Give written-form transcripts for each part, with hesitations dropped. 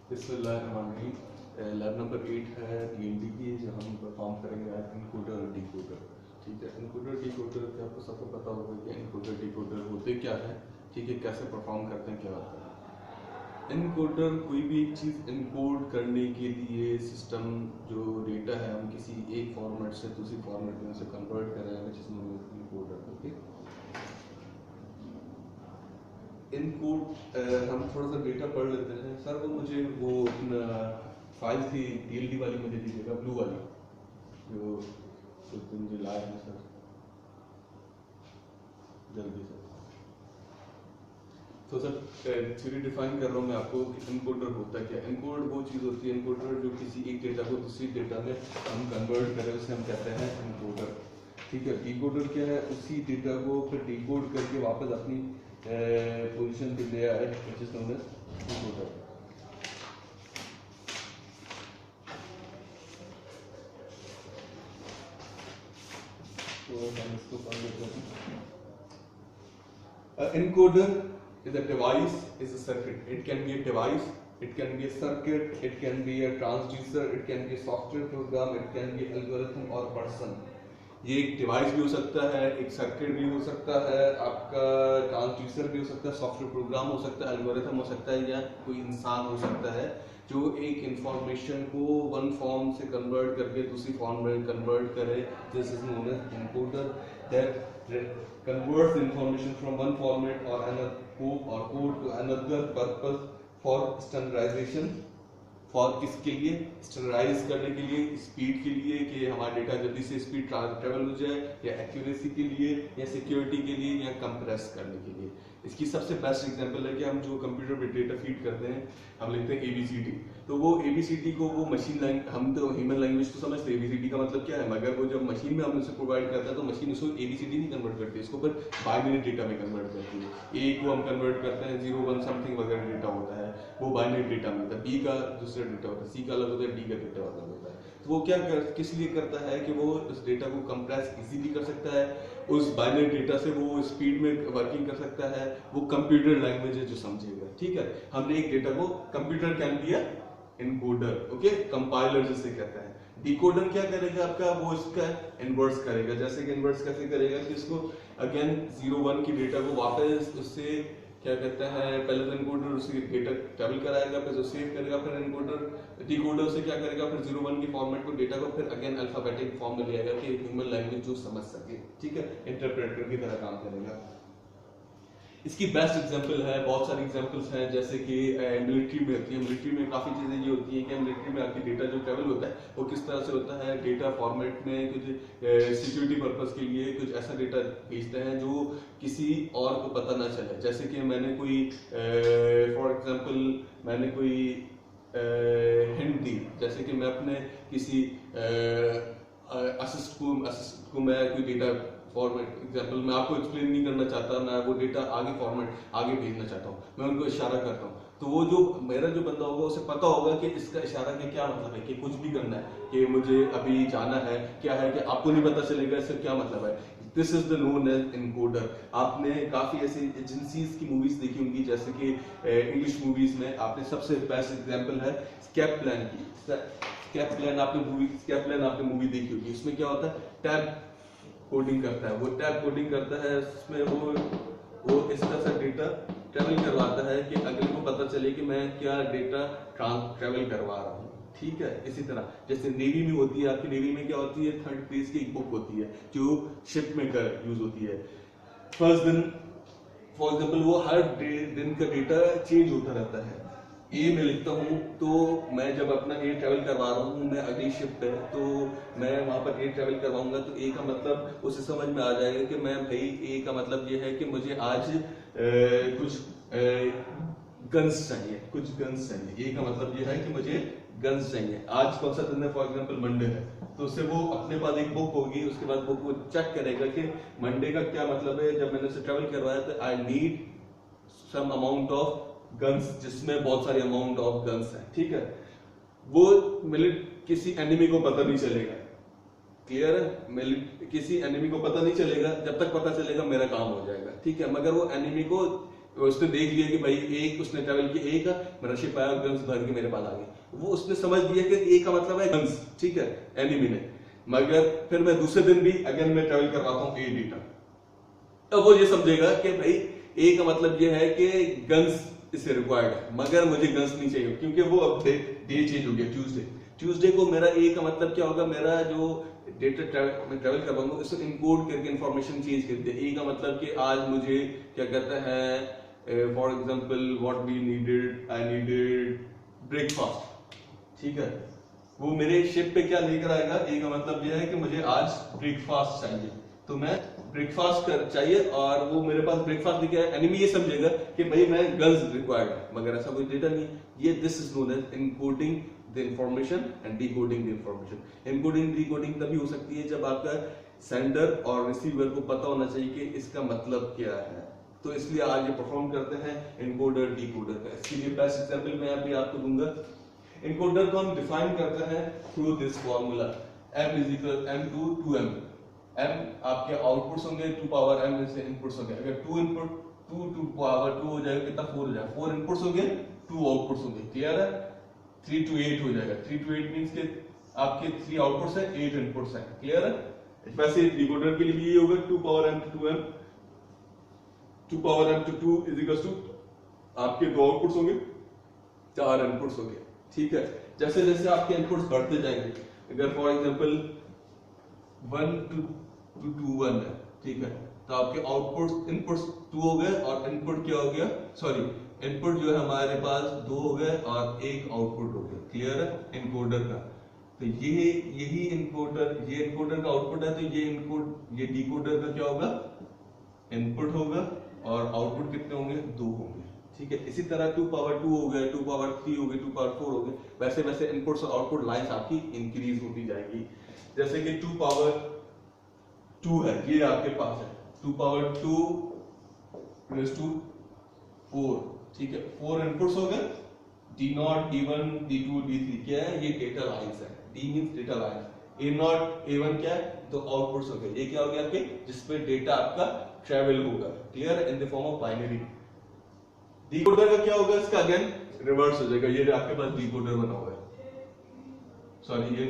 बिस्मिल्लाहिर्रहमानिर्रहीम। Lab number 8 है DND की, जो हम परफॉर्म करेंगे आज इनकोडर और डिकोडर। ठीक है, इनकोडर डिकोडर के आपको सबको पता होगा कि इनकोडर डिकोडर होते क्या है, ठीक है, कैसे परफॉर्म करते हैं, क्या होता है। इनकोडर कोई भी एक चीज़ इनकोड करने के लिए सिस्टम जो डेटा है हम किसी एक फॉर्मेट से दूसरी फॉर्मेट में उसे कन्वर्ट कर रहे हैं, जिसमें इनकोडर। ओके, इनकोड हम थोड़ा सा डेटा पढ़ लेते हैं। सर वो मुझे वो फाइल थी DLD वाली मुझे दीजिएगा, ब्लू वाली जो उस दिन मुझे लाए हैं सर, जल्दी से। तो सर थ्योरी डिफाइन कर रहा हूँ मैं आपको कि इनकोडर होता है क्या। इनकोड वो चीज़ होती है, इनकोडर जो किसी एक डेटा को दूसरी डेटा में हम कन्वर्ट करें, उसे हम कहते हैं इनकोडर। ठीक है, डिकोडर क्या है, उसी डेटा को फिर डिकोड करके वापस अपनी पोजीशन पे ले आए, which is known as decoder. तो हम इसको पढ़ लेते हैं। Encoder is a device, is a circuit. It can be a device, it can be a circuit, it can be a transducer, it can be a software program, it can be algorithm or person. ये एक device भी हो सकता है, एक circuit भी हो सकता है, आपका ट्रांसड्यूसर भी हो सकता है, सॉफ्टवेयर प्रोग्राम हो सकता है, एल्गोरिथम हो सकता है, या कोई इंसान हो सकता है जो एक इंफॉर्मेशन को वन फॉर्म से कन्वर्ट करके दूसरी फॉर्म में कन्वर्ट करे। This is known as encoder that converts information from one format or another code to another purpose for standardization। For किसके लिए, स्टैंडर्डाइज करने के लिए, स्पीड के लिए कि हमारा डेटा जल्दी से स्पीड ट्रैवल हो जाए, या एक्यूरेसी के लिए, या सिक्योरिटी के लिए, या कंप्रेस करने के लिए। इसकी सबसे बेस्ट एग्जांपल है कि हम जो कंप्यूटर पे डेटा फीड करते हैं, हम लिखते हैं ABCD। तो वो ABCD को वो मशीन लैंग्वेज, हम तो ह्यूमन लैंग्वेज को समझते हैं ABCD का मतलब क्या है, मगर वो जब मशीन में हम उसे प्रोवाइड करता है तो मशीन उसको ABCD नहीं कन्वर्ट करती, इसको फिर बाइनरी डेटा में कन्वर्ट करती है। A को हम कन्वर्ट करते हैं 0 1 समथिंग वगैरह डेटा होता है, वो बाइनरी डेटा मिलता है। B का दूसरा डेटा होता है, C का अलग होता है, D का डेटा अलग होता है। तो वो किस लिए करता है कि वो उस डेटा को कंप्रेस इजीली कर सकता है, उस बाइनरी डेटा से वो स्पीड में वर्किंग कर सकता है। वो कंप्यूटर लैंग्वेज है जो समझेगा। ठीक है, हमने एक डेटा को, computer can be encoder, okay, compiler जिसे कहते हैं। डिकोडर क्या करेगा आपका, वो इसका इन्वर्स करेगा। जैसे कि इन्वर्स कैसे करेगा कि इसको अगेन 0 1 की डेटा को वापस उससे क्या कहता है, पहले तो एनकोडर उसकी डेटा ट्रैवल कराएगा, फिर उसे सेव करेगा, फिर एनकोडर डिकोडर से क्या करेगा, फिर 0 1 की फॉर्मेट को डेटा को फिर अगेन अल्फाबेटिक फॉर्म में ले आएगा कि ह्यूमन लैंग्वेज जो समझ सके। ठीक है, इंटरप्रेटर की तरह काम करेगा। इसकी बेस्ट एग्जांपल है, बहुत सारी एग्जांपल्स हैं, जैसे कि मिलिट्री में होती है। मिलिट्री में काफ़ी चीज़ें ये होती हैं कि मिलिट्री में आपकी डेटा जो ट्रैवल होता है वो किस तरह से होता है। डेटा फॉर्मेट में कुछ सिक्योरिटी पर्पस के लिए कुछ ऐसा डेटा भेजते हैं जो किसी और को पता ना चले। जैसे कि मैंने कोई फॉर एग्जांपल मैंने कोई हिंट दी, जैसे कि मैं अपने किसी असिस्ट को मैं कोई डेटा फॉर्मेट, एग्जांपल मैं आपको एक्सप्लेन नहीं करना चाहता, मैं वो डेटा आगे फॉर्मेट आगे भेजना चाहता हूँ, मैं उनको इशारा करता हूँ, तो वो जो मेरा जो बंदा होगा उसे पता होगा कि इसका इशारा का क्या मतलब है, कि कुछ भी करना है, कि मुझे अभी जाना है, क्या है, कि आपको नहीं पता चलेगा इससे क्या मतलब है। This is the known as encoder. आपने काफी ऐसी एजेंसीज की मूवीज देखी होंगी, जैसे कि इंग्लिश मूवीज में आपने सबसे बेस्ट एग्जांपल है स्कैप प्लान की। स्कैप प्लान आपने मूवी देखी होगी। इसमें क्या होता है, टैब कोडिंग करता है, वो टैब कोडिंग करता है, उसमें वो इस तरह से डेटा ट्रैवल करवाता है कि अगले को पता चले कि मैं क्या डेटा ट्रैवल करवा रहा हूँ। ठीक है, इसी तरह जैसे नेवी में होती है, आपकी नेवी में क्या होती है, 3rd पेज की एक बुक होती है जो शिप में यूज होती है। फर्स्ट दिन फॉर एग्जाम्पल वो हर दिन का डेटा चेंज होता रहता है। ए में लिखता हूँ, तो मैं जब अपना ए ट्रैवल करवा रहा हूँ, मैं अगली शिप पे, तो मैं वहां पर ए ट्रैवल करवाऊंगा, तो ए का मतलब उसे समझ में आ जाएगा कि मैं भाई ए का मतलब ये है कि मुझे आज कुछ गन्स चाहिए, ए का मतलब ये है कि मुझे गन्स चाहिए। आज कौन सा दिन है, फॉर एग्जाम्पल मंडे है, तो उससे वो अपने पास एक बुक होगी, उसके बाद बुक वो चेक करेगा कि मंडे का क्या मतलब है। जब मैंने उसे ट्रैवल करवाया तो I need some amount of guns, जिसमें बहुत सारे अमाउंट ऑफ गन्स है। ठीक है, वो किसी एनिमी को पता नहीं चलेगा। क्लियर है, किसी एनिमी को पता नहीं चलेगा, जब तक पता चलेगा मेरा काम हो जाएगा। ठीक है, मगर वो एनिमी को उसने देख लिया कि भाई एक उसने ट्रेवल किया, एक मेरा शिप आया, गन्स भर के मेरे पास आ गई, वो उसने समझ लिया कि ए का मतलब है गन्स, ठीक है, एनिमी ने। मगर फिर मैं दूसरे दिन भी अगेन मैं ट्रेवल करवाता हूँ ए डेटा, तो वो ये समझेगा कि भाई ए का मतलब ये है कि गन्स इससे रिक्वायर्ड है, मगर मुझे गन्स नहीं चाहिए, क्योंकि वो अब डे चेंज हो गया, ट्यूसडे को मेरा ए का मतलब क्या होगा, मेरा जो डेटा मैं ट्रेवल करवाऊंगा इसको इनकोड करके इंफॉर्मेशन चेंज कर दिया। ए का मतलब कि आज मुझे क्या कहता है, for example what we needed, I needed breakfast, ठीक है, वो मेरे शिप पे क्या लेकर आएगा, ए का मतलब यह है कि मुझे आज ब्रेकफास्ट चाहिए, तो मैं ब्रेकफास्ट कर चाहिए और वो मेरे पास ब्रेकफास्ट लेके आया। एनिमी ये समझेगा कि भाई मैं गन्स रिक्वायर्ड है, मगर ऐसा कोई डेटा नहीं। ये this is known as encoding the information and decoding the information. Encoding decoding तभी हो सकती है जब आपका सेंडर और रिसीवर को पता होना चाहिए कि इसका मतलब क्या है। तो इसलिए आज ये परफॉर्म करते हैं इनकोडर डिकोडर का। इसके लिए बेस्ट एग्जांपल मैं अभी आपको दूंगा। इनकोडर को हम डिफाइन करते हैं through this formula, m is equal m to 2m। m आपके आउटपुट्स होंगे, 2 पावर m से इनपुट्स होंगे। अगर 2 इनपुट 2 टू पावर 2 हो जाएगा, कितना 4 हो जाएगा, 4 इनपुट्स होंगे, 2 आउटपुट्स होंगे, क्लियर है। 3 टू 8 हो जाएगा, 3 टू 8 मींस कि आपके 3 आउटपुट्स है, 8 इनपुट्स है, क्लियर है। वैसे डिकोडर के लिए भी ये होगा 2 power m to 2m, 2 power m to 2 is equal to आपके 2 आउटपुट्स होंगे, 4 इनपुट्स होंगे, ठीक है। जैसे जैसे आपके इनपुट्स बढ़ते जाएंगे, अगर फॉर एग्जांपल 1 टू 2 1 है, ठीक है, तो आपके आउटपुट्स इनपुट्स 2 हो गए और इनपुट क्या हो गया, सॉरी इनपुट जो है हमारे पास 2 हो गए और एक आउटपुट हो गया, क्लियर है इनकोडर का। तो यही इनकोडर, ये इनकोडर का आउटपुट है, तो ये डिकोडर का क्या होगा, इनपुट होगा और आउटपुट कितने होंगे, 2 होंगे, ठीक है। इसी तरह 2 पावर 2 हो गए, 2 पावर 3 हो गए, 2 पावर 4 हो गए, वैसे वैसे इनपुट्स और आउटपुट लाइंस आपकी इंक्रीज होती जाएगी। जैसे कि 2 पावर 2 है, ये आपके पास है 2 पावर 2 रेज़ टू 4, ठीक है, 4 इनपुट्स हो गए, D0 D1 D2 D3 क्या है, ये डेटा लाइंस है, D means data lines, A0 A1 क्या है, तो आउटपुट्स हो गए। ये क्या हो गया आपके, जिसपे डेटा आपका ट्रेवल होगा, clear, in the form of binary. Decoder का क्या होगा, इसका अगेन रिवर्स हो जाएगा। ये आपके पास डिकोडर बना हुआ है, सॉरी ये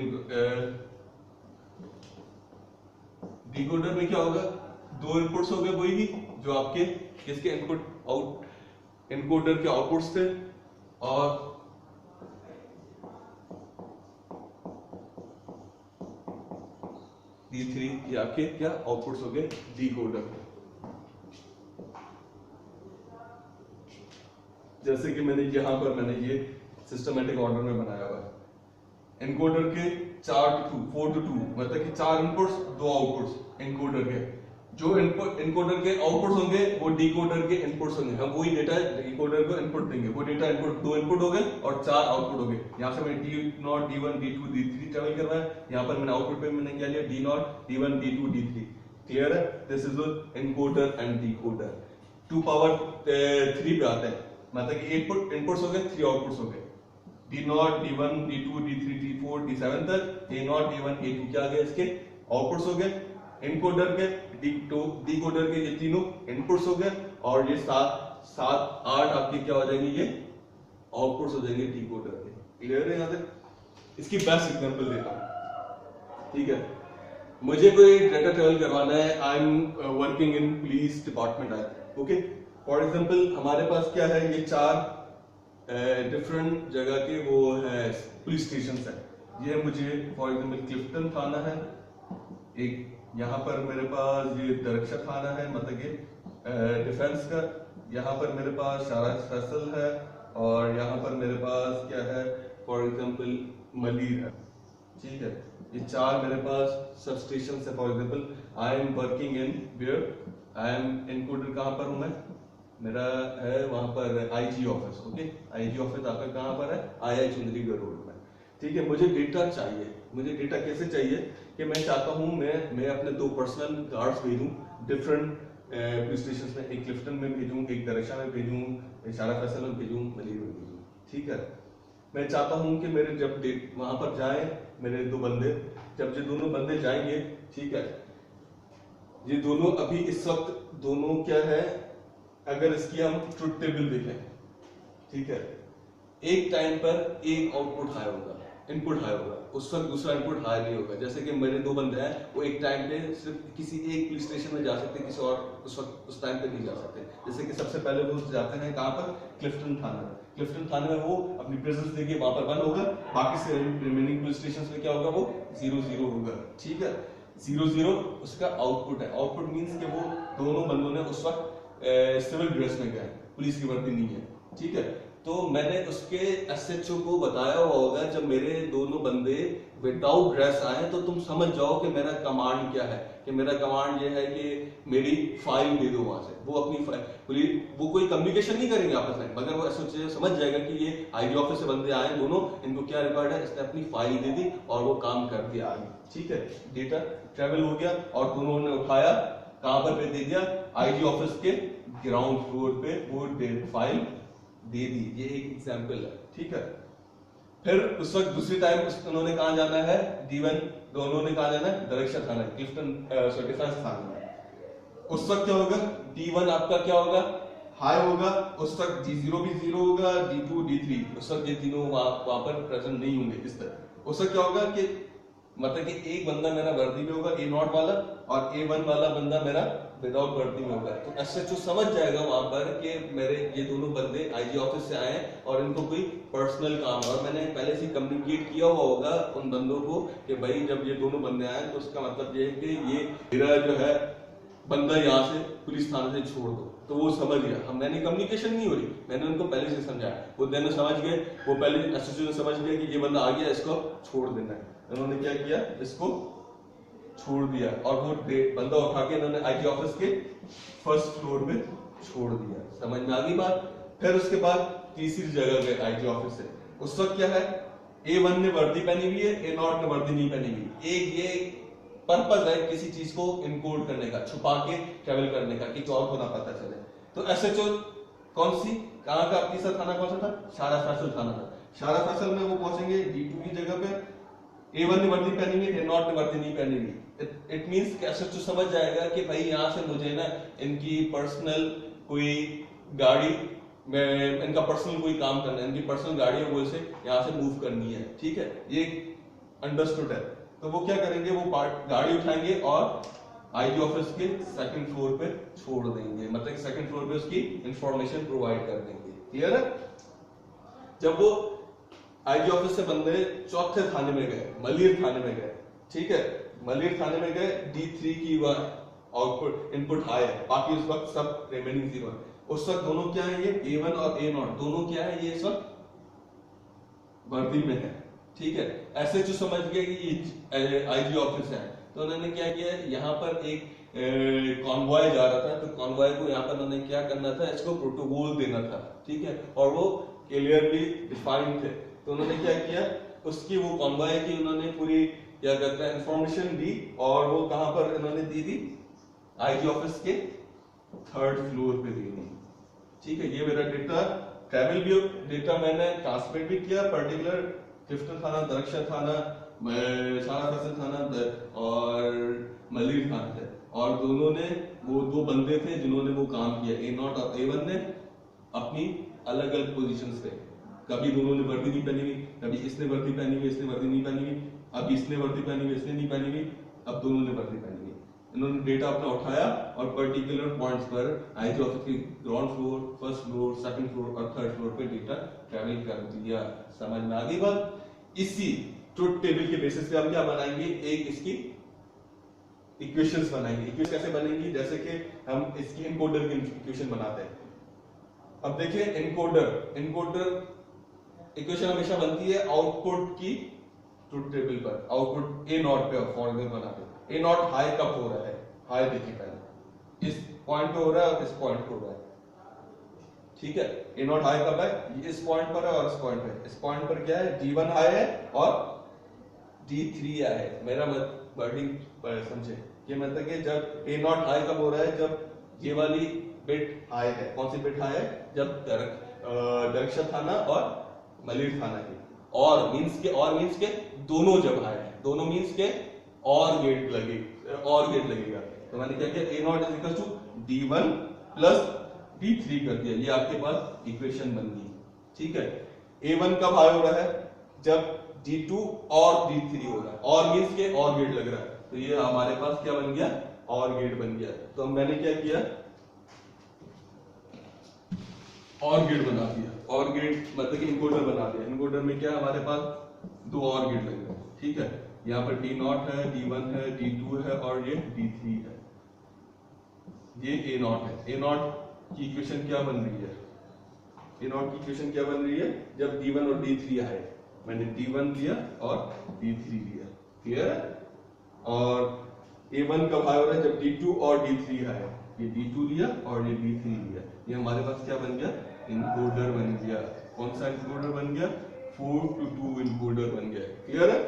डिकोडर में क्या होगा, 2 इनपुट्स हो गए, वही भी जो आपके किसके इनपुट आउट इनकोडर के आउटपुट्स थे, और D3 ये आपके क्या आउटपुट्स हो गए डिकोडर। जैसे कि मैंने यहां पर ये सिस्टमैटिक ऑर्डर में बनाया हुआ है। इनकोडर के 4 टू 4 टू 2 मतलब कि 4 इनपुट्स 2 आउटपुट्स इनकोडर के। जो इनपुट इनकोडर के आउटपुट्स होंगे वो डिकोडर के इनपुट्स होंगे। हम वही डेटा डिकोडर को इनपुट देंगे, वो डेटा इनपुट 2 इनपुट हो गए और 4 आउटपुट हो गए। यहाँ से मैंने D0 D1 D2 D3 travel कर रहा है, यहाँ पर मैंने आउटपुट पे मैंने क्या लिया D0 D1 D2 D3, clear है। This is encoder and decoder. 2 power 3 पे आते हैं, मतलब कि इनपुट्स हो गए, 3 आउटपुट्स हो गए, D0 D1 D2 D3 D4 D7 तक, A0 A1 A2 क्या आ गए, इसके आउटपुट्स हो गए। इनकोडर के डिकोडर के ये तीनों इनपुट्स हो गए, और ये 7 8 आपके क्या हो जाएंगे, ये आउटपुट्स हो जाएंगे डिकोडर के, क्लियर है। यहाँ तक इसकी बेस्ट एग्जांपल देता हूं, ठीक है। मुझे कोई डेटा ट्रेवल करवाना है, आई am working in police department, okay. For example हमारे पास क्या है, ये 4 डिफरेंट जगह के वो है पुलिस स्टेशन है। ये मुझे फॉर एग्जांपल क्लिफ्टन थाना है, एक यहाँ पर मेरे पास ये दरक्षा थाना है, मतलब कि डिफेंस का, यहाँ पर मेरे पास शारा फैसल है, और यहाँ पर मेरे पास क्या है, फॉर एग्जांपल मलीर है, ठीक है। ये 4 मेरे पास सब स्टेशन है। For example I am working in where, I am encoder कहाँ पर हूँ मैं, मेरा है वहां पर IG office, okay. IG office आपका कहाँ पर है, II चुंदरीगढ़ रोड में, ठीक है। मुझे डेटा चाहिए, मुझे डेटा कैसे चाहिए कि मैं चाहता हूं मैं अपने 2 पर्सनल गार्ड्स भेजूं डिफरेंट पुलिस स्टेशन में, एक क्लिफ्टन में भेजूं, एक दरक्षा में भेजूं, एक शारा फैसल में भेजूं, मलीर में भेजूं, ठीक है। मैं चाहता हूं कि मेरे जब वहां पर जाए मेरे 2 बंदे, जब ये दोनों बंदे जाएंगे, ठीक है, ये दोनों अभी इस वक्त दोनों क्या है अगर इसकी हम ट्रुथ टेबल देखें, ठीक है, एक टाइम पर एक आउटपुट हाई होगा, इनपुट हाई होगा, उस वक्त दूसरा इनपुट हाई नहीं होगा। जैसे कि मेरे दो बंदे हैं, वो एक टाइम पे सिर्फ किसी एक पुलिस स्टेशन में जा सकते हैं, किसी और उस वक्त उस टाइम पे नहीं जा सकते। जैसे कि सबसे पहले वो जाते हैं कहाँ पर, क्लिफ्टन थाना में। क्लिफ्टन थाने में वो अपनी प्रेजेंस देके वहां पर बंद होगा, बाकी से रिमेनिंग पुलिस स्टेशन में क्या होगा, वो 0-0 होगा, ठीक है। 0-0 उसका आउटपुट है। आउटपुट मीन्स कि वो दोनों बंदों ने उस वक्त सिविल ड्रेस में गए, पुलिस की वर्दी नहीं है, ठीक है। तो मैंने उसके एसएचओ को बताया हुआ होगा, जब मेरे दोनों बंदे विदाउट ड्रेस आए तो तुम समझ जाओ कि मेरा कमांड क्या है, कि मेरा कमांड ये है कि मेरी फाइल दे दो वहां से। वो अपनी फाइल, वो कोई कम्युनिकेशन नहीं करेंगे आपस में, मगर वो एसएचओ समझ जाएगा कि ये आईजी ऑफिस से बंदे आए दोनों, इनको क्या रिकॉर्ड है, इसने अपनी फाइल दे दी और वो काम कर दिया आगे, ठीक है। डेटा ट्रेवल हो गया और दोनों ने उठाया, कहां पर दे दिया, आईजी ऑफिस के ग्राउंड फ्लोर पे वो फाइल दे दी। ये एक एग्जांपल है, ठीक है। फिर उस वक्त दूसरी टाइम उन्होंने कहां जाना है, D1 दोनों ने कहां जाना है, दरक्षण थाना, क्लिफ्टन डिफेंस थाना। उस वक्त क्या होगा, D1 आपका क्या होगा, हाई होगा, उस वक्त D0 भी 0 होगा, D2 D3 उस वक्त ये तीनों वहां पर प्रेजेंट नहीं होंगे। इस तरह उस वक्त क्या होगा कि मतलब कि एक बंदा मेरा वर्दी में होगा A0 वाला, और A1 वाला बंदा मेरा विदाउट वर्दी में होगा। तो एसएचओ समझ जाएगा वहां पर कि मेरे ये दोनों बंदे आईजी ऑफिस से आए हैं और इनको कोई पर्सनल काम है, और मैंने पहले से कम्युनिकेट किया हुआ होगा उन बंदों को कि भाई जब ये दोनों बंदे आए तो उसका मतलब ये है कि ये मेरा जो है बंदा यहाँ से पुलिस थाने से छोड़ दो। तो वो समझ गया, हम मैंने कम्युनिकेशन नहीं हो रही, मैंने उनको पहले से समझाया, वो दोनों समझ गए, वो पहले एसएचओ ने समझ गया कि ये बंदा आ गया, इसको छोड़ देना है। उन्होंने क्या किया, इसको छोड़ दिया और वो बंदा उठा के इन्होंने आईजी ऑफिस के फर्स्ट फ्लोर पे छोड़ दिया। समझ में आ गई बात। फिर उसके बाद तीसरी जगह गए आईजी ऑफिस से। उस वक्त क्या है, A1 ने वर्दी पहनी हुई है, A0 ने वर्दी नहीं पहनी हुई। एक ये पर्पस है किसी चीज को इनकोड करने का, छुपा के ट्रेवल करने का, कि और को ना पता चले। तो एसएचओ कौन सी, कहां का तीसरा थाना कौन सा था, शारा फैसल थाना था। शारा फैसल में वो पहुंचेंगे D2 की जगह पे। A1 ने वर्दी पहनी हुई, A0 ने वर्दी नहीं पहनी हुई। इट मींस कि एसएचओ समझ जाएगा कि भाई यहाँ से मुझे ना इनकी पर्सनल कोई गाड़ी में, इनका पर्सनल कोई काम करना है, इनकी पर्सनल गाड़ी है, वो इसे यहाँ से मूव करनी है, ठीक है। ये अंडरस्टूड है। तो वो क्या करेंगे, वो गाड़ी उठाएंगे और आईजी ऑफिस के सेकंड फ्लोर पे छोड़ देंगे, मतलब सेकंड फ्लोर पे उसकी इंफॉर्मेशन प्रोवाइड कर देंगे। क्लियर है। जब वो आईजी ऑफिस से बंदे चौथे थाने में गए, मलिर थाने में गए, ठीक है, मलिर थाने में गए, D3 की आउटपुट इनपुट हाई है, बाकी उस वक्त सब रिमेनिंग 0 है। उस वक्त दोनों क्या है, ये A1 और A0 दोनों क्या है, ये इस वक्त वर्दी में है, ठीक है। एसएचओ समझ गया कि ये आईजी ऑफिस है, तो उन्होंने क्या किया, यहाँ पर एक कॉन्वॉय जा रहा था, तो कॉन्वॉय को यहाँ पर उन्होंने क्या करना था, इसको प्रोटोकॉल देना था, ठीक है, और वो क्लियरली डिफाइंड थे। तो उन्होंने क्या किया, उसकी वो कॉन्वॉय की उन्होंने पूरी क्या कहते हैं इंफॉर्मेशन दी, और वो कहां पर इन्होंने दी थी, आईजी ऑफिस के 3rd फ्लोर पे दी थी, ठीक है। ये मेरा डेटा ट्रैवल भी डेटा मैंने ट्रांसमिट भी किया, पर्टिकुलर क्लिफ्टन थाना, दरक्षण थाना, शारा फैसल थाना और मलिर थाना थे, और दोनों ने वो दो बंदे थे जिन्होंने वो काम किया, A0 और A1 ने अपनी अलग अलग पोजीशंस पे, कभी दोनों ने वर्दी नहीं पहनी हुई, कभी इसने वर्दी पहनी हुई, इसने वर्दी नहीं पहनी हुई, अब इसने वर्दी पहनी हुई, इसने नहीं पहनी हुई, अब दोनों ने वर्दी पहनी हुई। इन्होंने डेटा अपना उठाया और पर्टिकुलर पॉइंट्स पर आईजी ऑफिस की ground floor, first floor, second floor और थर्ड फ्लोर पे डेटा ट्रैवल कर दिया। समझ में आ गई बात। इसी ट्रुथ टेबल के बेसिस पे हम क्या बनाएंगे, एक इसकी इक्वेशंस बनाएंगे। इक्वेशन कैसे बनेंगी, जैसे कि हम इसकी इनकोडर की इक्वेशन बनाते हैं। अब देखिए इनकोडर इक्वेशन हमेशा बनती है आउटपुट की ट्रुथ टेबल पर, आउटपुट A0 पे फॉर एग्जांपल बनाते हैं। A0 हाई कब हो रहा है, हाई देखिए पहले इस पॉइंट पे हो रहा है और इस पॉइंट पे हो रहा है, ठीक है। A0 हाई कब है, ये इस पॉइंट पर है और इस पॉइंट पे, इस पॉइंट पर क्या है, D1 हाई है और D3 हाई है। मेरा वर्डिंग समझे, ये मतलब कि जब A0 हाई कब हो रहा है, जब ये वाली बिट हाई है। कौन सी बिट हाई है, जब दरक्षण थाना और मलिर थाना की, और मींस के दोनों जब हाई है, दोनों मींस के और गेट लगेगा। तो मैंने क्या किया, A0 is equal to D1 plus D3 कर दिया, ये आपके पास इक्वेशन बन गई। ठीक है, A1 कब हाई हो रहा है? जब D2 और D3 हो रहा है, और मींस के और गेट लग रहा है, तो ये हमारे पास क्या बन गया? और गेट बन गया। तो मैंने क्या किया, और गेट बना दिया। और गेट मतलब कि इनकोडर बना दिया। इनकोडर में क्या हमारे पास दो और गेट लग रहे हैं। ठीक है, यहाँ पर D0 है, D1 है, D2 है और ये D3 है, ये A0 है। A0 की इक्वेशन क्या बन रही है? A0 की इक्वेशन क्या बन रही है? जब D1 और D3 आए, मैंने D1 लिया और D3 लिया। क्लियर है? और A1 कब हाई हो रहा है? जब D2 और D3 आए, ये D2 लिया और ये D3 लिया। ये हमारे पास क्या बन गया? इनकोडर बन गया। कौन सा इनकोडर बन गया? 4 to 2 इनकोडर बन गया। क्लियर है?